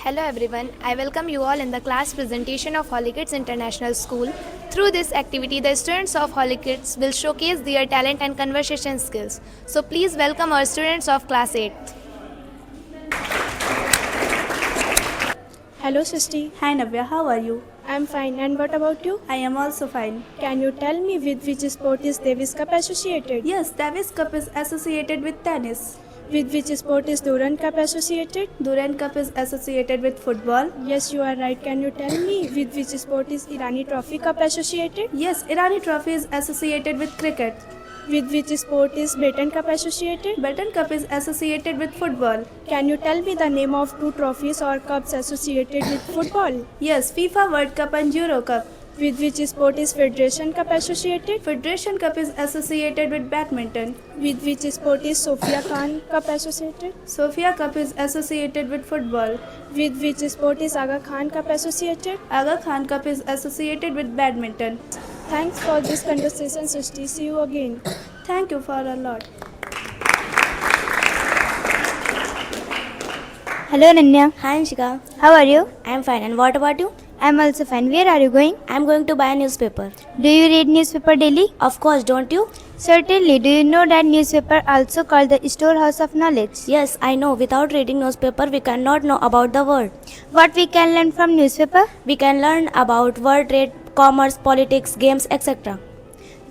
Hello everyone, I welcome you all in the class presentation of Holy Kids International School. Through this activity, the students of Holy Kids will showcase their talent and conversation skills. So please welcome our students of class 8th. Hello, Sisti. Hi Navya, how are you? I'm fine. And what about you? I am also fine. Can you tell me with which sport is Davis Cup associated? Yes, Davis Cup is associated with tennis. With which sport is Durand Cup associated? Durand Cup is associated with football. Yes, you are right. Can you tell me with which sport is Irani Trophy Cup associated? Yes, Irani Trophy is associated with cricket. With which sport is Baton Cup associated? Baton Cup is associated with football. Can you tell me the name of two trophies or cups associated with football? Yes, FIFA World Cup and Euro Cup. With which sport is Federation Cup associated? Federation Cup is associated with badminton. With which sport is Sophia Khan Cup associated? Sophia Cup is associated with football. With which sport is Aga Khan Cup associated? Aga Khan Cup is associated with badminton. Thanks for this conversation, Srishti. See you again. Thank you for a lot. Hello Nanya. Hi Anshika, How are you? I am fine. And what about you? I am also fine. Where are you going? I am going to buy a newspaper. Do you read newspaper daily? Of course, don't you? Certainly. Do you know that newspaper also called the storehouse of knowledge? Yes, I know. Without reading newspaper, we cannot know about the world. What we can learn from newspaper? We can learn about world trade, commerce, politics, games, etc.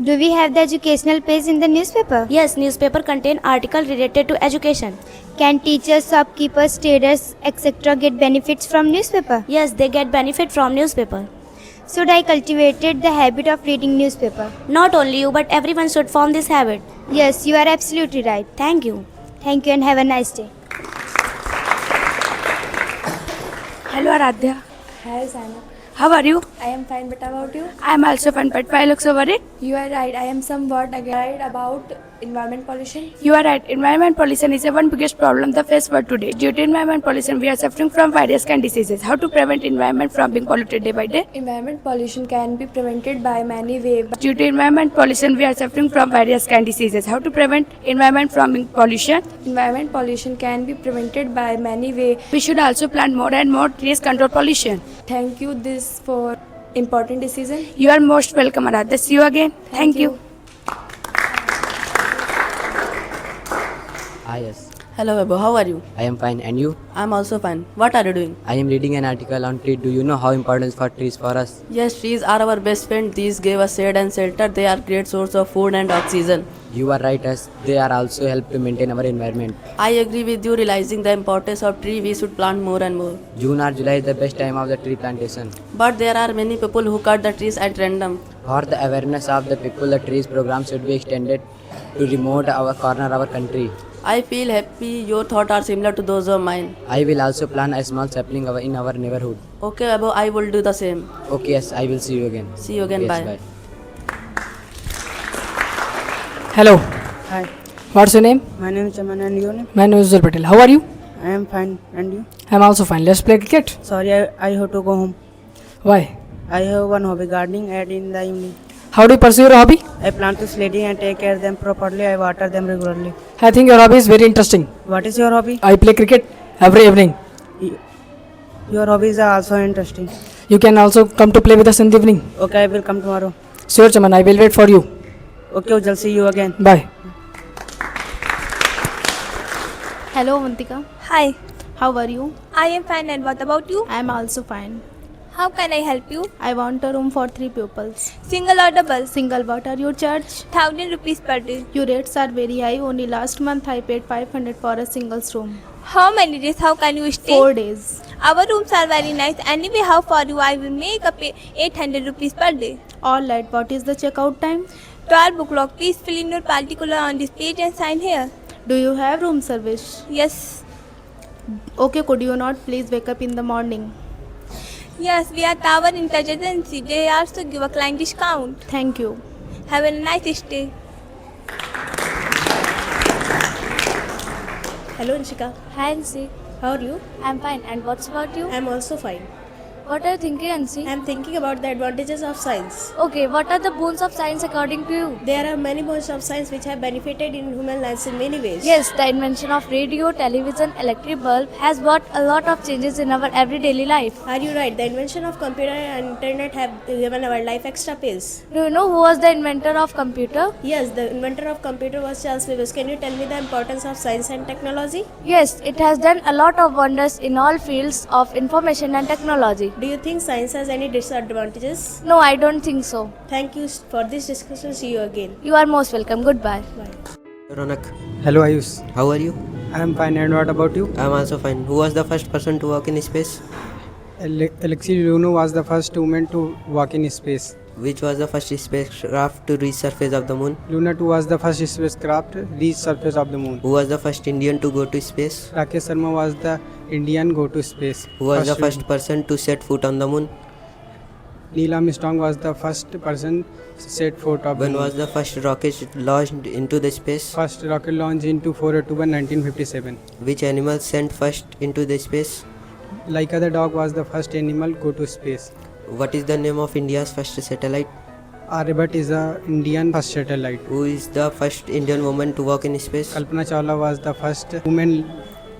Do we have the educational page in the newspaper? Yes, newspaper contain article related to education. Can teachers, shopkeepers, traders, etc. get benefits from newspaper? Yes, they get benefit from newspaper. Should I cultivated the habit of reading newspaper? Not only you, but everyone should form this habit. Yes, you are absolutely right. Thank you. Thank you and have a nice day. Hello Aradhya. Hi Sana. How are you? I am fine, but about you? I am also fine, but why look so worried? You are right. I am somewhat worried about environment pollution. You are right. Environment pollution is the one biggest problem the face world today. Due to environment pollution, we are suffering from various kind diseases. How to prevent environment from being polluted day by day? Environment pollution can be prevented by many ways. Due to environment pollution, we are suffering from various kind diseases. How to prevent environment from being pollution? Environment pollution can be prevented by many ways. We should also plant more and more trees control pollution. Thank you this for important decision. You are most welcome, Aradhya. See you again. Thank you. Yes. Hello Vaibhav, how are you? I am fine. And you? I am also fine. What are you doing? I am reading an article on tree. Do you know how important for trees for us? Yes, trees are our best friend. These give us shade and shelter. They are great source of food and oxygen. You are right, as they are also help to maintain our environment. I agree with you. Realizing the importance of tree, we should plant more and more. June or July is the best time of the tree plantation. But there are many people who cut the trees at random. For the awareness of the people, the trees program should be extended to remote our corner our country. I feel happy. Your thoughts are similar to those of mine. I will also plant a small sapling in our neighborhood. Okay Vaibhav, I will do the same. Okay, yes, I will see you again. See you again. Yes, Bye. Hello. Hi, What's your name? my name is Chaman and your name? My name is Uzal Patel. How are you? I am fine and you? I'm also fine. Let's play cricket. Sorry, I have to go home. Why? I have one hobby, gardening, and in the evening How do you pursue your hobby? I plant the sledding and take care of them properly. I water them regularly. I think your hobby is very interesting. What is your hobby? I play cricket every evening. Your hobbies are also interesting. You can also come to play with us in the evening. Okay, I will come tomorrow. Sure, Chaman. I will wait for you. Okay, Ujjal, see you again. Bye. Hello Avantika. Hi, How are you? I am fine and what about you? I am also fine. How can I help you? I want a room for 3 pupils. Single or double? Single, what are your charge? 1000 rupees per day. Your rates are very high. Only last month I paid 500 for a singles room. How many days? How can you stay? 4 days. Our rooms are very nice. Anyway, how for you? I will make a pay 800 rupees per day. Alright, what is the checkout time? 12 o'clock. Please fill in your particular on this page and sign here. Do you have room service? Yes. Okay, could you not please wake up in the morning? Yes, we are Tower Interagency. They also give a client discount. Thank you. Have a nice stay. Hello Anshika. Hi Ansi. How are you? I am fine. And what's about you? I am also fine. What are you thinking, Ansi? I am thinking about the advantages of science. Okay, what are the boons of science according to you? There are many boons of science which have benefited in human lives in many ways. Yes, the invention of radio, television, electric bulb has brought a lot of changes in our everyday life. Are you right? The invention of computer and internet have given our life extra pace. Do you know who was the inventor of computer? Yes, the inventor of computer was Charles Babbage. Can you tell me the importance of science and technology? Yes, it has done a lot of wonders in all fields of information and technology. Do you think science has any disadvantages? No, I don't think so. Thank you for this discussion. See you again. You are most welcome. Goodbye. Ronak, Hello, Ayush. how are you? I am fine, and what about you? I am also fine. Who was the first person to walk in space? Alexei Leonov was the first woman to walk in space. Which was the first spacecraft to reach surface of the moon? Luna 2 was the first spacecraft reach surface of the moon. Who was the first Indian to go to space? Rakesh Sharma was the Indian go to space. Who was the first person to set foot on the moon? Neil Armstrong was the first person set foot on the When moon. was the first rocket launched into the space? First rocket launch into 4 October 1957. Which animal sent first into the space? Laika the dog was the first animal go to space. What is the name of India's first satellite? Aryabhat is the Indian first satellite. Who is the first Indian woman to walk in space? Kalpana Chawla was the first woman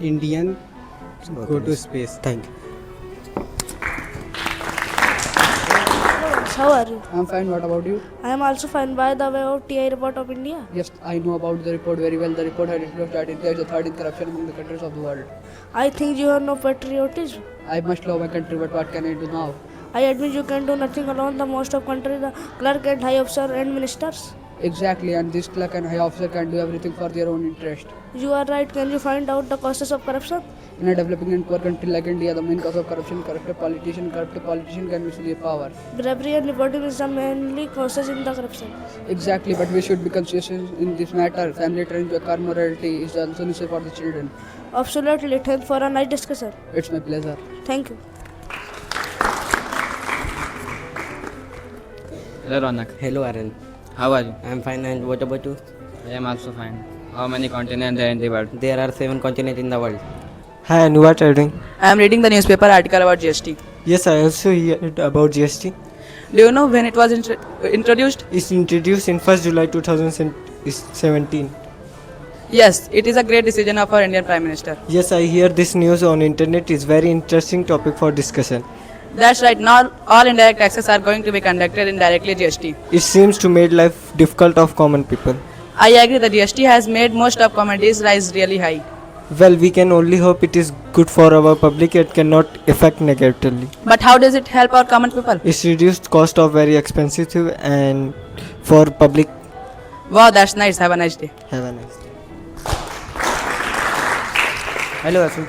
Indian go to space. Thank you. How are you? I am fine. What about you? I am also fine. By the way, of TI report of India. Yes, I know about the report very well. The report had disclosed that India is the third in corruption among the countries of the world. I think you have no patriotism. I must love my country, but what can I do now? I admit you can do nothing alone. The most of country, the clerk and high officer and ministers. Exactly, and this clerk and high officer can do everything for their own interest. You are right. Can you find out the causes of corruption? In a developing and poor country like India, the main cause of corruption, corrupted politician can misuse their power. Bravery and nepotism is the mainly causes in the corruption. Exactly, but we should be conscious in this matter. Family training to a car morality is also necessary for the children. Absolutely. Thanks for a nice discussion. It's my pleasure. Thank you. Hello, Ronak. Hello, Aaron. How are you? I am fine. And what about you? I am also fine. How many continents are in the world? There are 7 continents in the world. Hi, and what are you doing? I am reading the newspaper article about GST. Yes, I also heard about GST. Do you know when it was introduced? It's introduced in 1st July 2017. Yes, it is a great decision of our Indian Prime Minister. Yes, I hear this news on internet is very interesting topic for discussion. That's right. Now all indirect taxes are going to be conducted indirectly GST. It seems to make life difficult of common people. I agree that GST has made most of commodities rise really high. Well, we can only hope it is good for our public. It cannot affect negatively. But how does it help our common people? It's reduced cost of very expensive and for public. Wow, that's nice. Have a nice day. Have a nice day. Hello, Asu.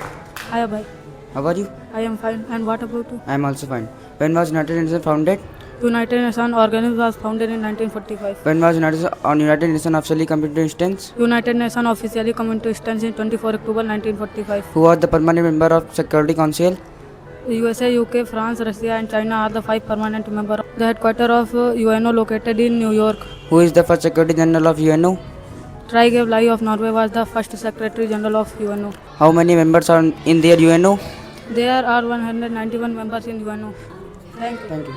Hi, bhai. How are you? I am fine. And what about you? I am also fine. When was United Nations founded? United Nations organism was founded in 1945. When was United Nations officially come into existence? United Nations officially come into existence in 24 October 1945. Who was the permanent member of Security Council? USA, UK, France, Russia and China are the 5 permanent members. The headquarters of UNO located in New York. Who is the first Secretary General of UNO? Trygve Lie of Norway was the first Secretary General of UNO. How many members are in their UNO? There are 191 members in UNO. Thank you. Thank you.